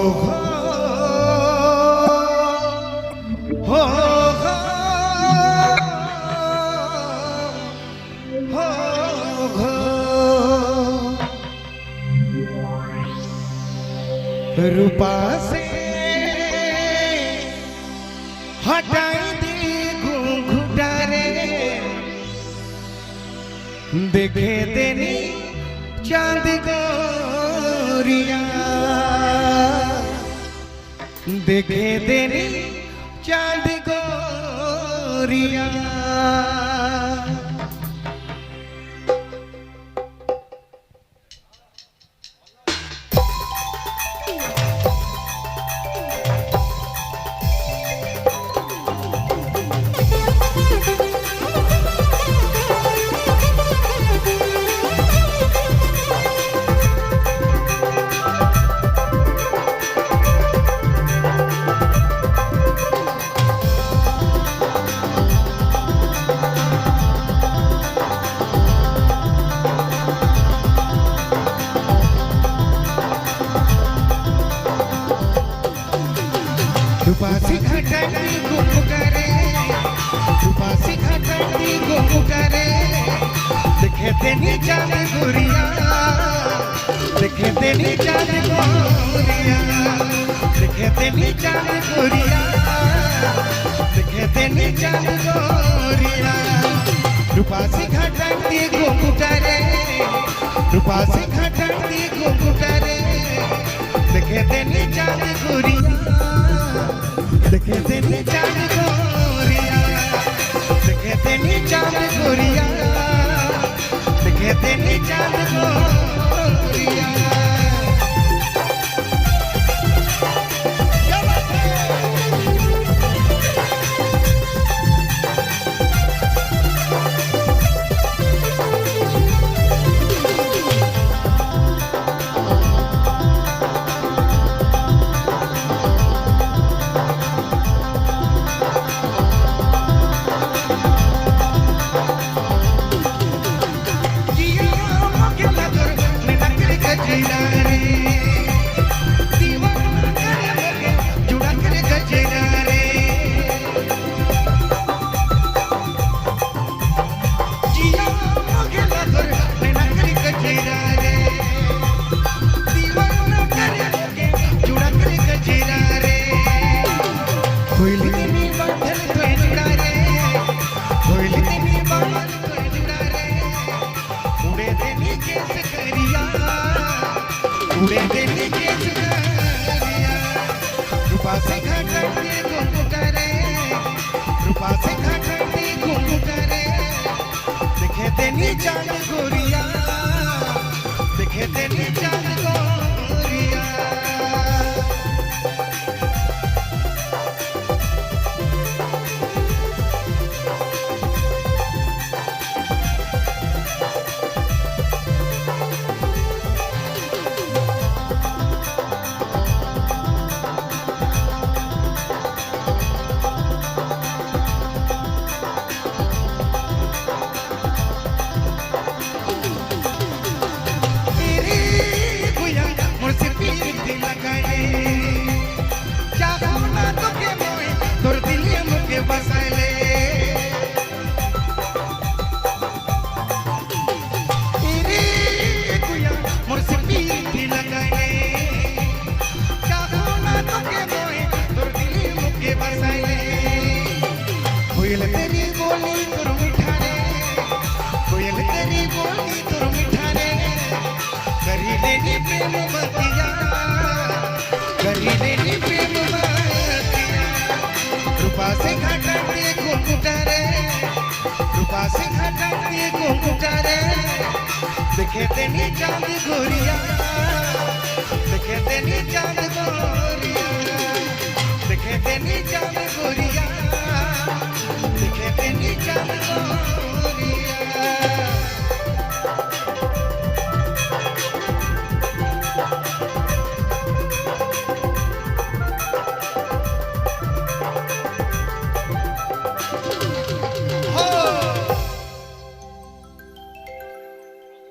हो रूपा से हटाई दी घूंघटा रे देखे देनी चांद गोरिया देखे देनी चांद गोरिया रूपासी घटनी गुम करे रूपासी घटनी गुम करे देखे तेनी चांद गोरिया देखे तेनी चांद गोरिया देखे तेनी चांद गोरिया देखे तेनी चांद गोरिया रूपासी घटनी गुम करे रूपासी घटनी गुम करे देखे तेनी चांद गोरिया देखे तेनी चांद गोरिया देखे तेनी चांद गोरिया देखे तेनी चांद गोरिया उड़े देनी केस करिया रूपा से घटनी गुम करे रूपा से घटनी गुम करे देखे तेनी चांद गोरिया देखे तेनी चांद गोरिया कोयल तेरी बोली तुर मिठा रे कोयल तेरी बोली तुर मिठा रे करी लेनी प्रेम बतिया करी लेनी प्रेम बतिया रूपा से घटनी घुंघटा रे रूपा से घटनी घुंघटा रे देखे तेनी चांद गोरिया देखे तेनी चांद गोरिया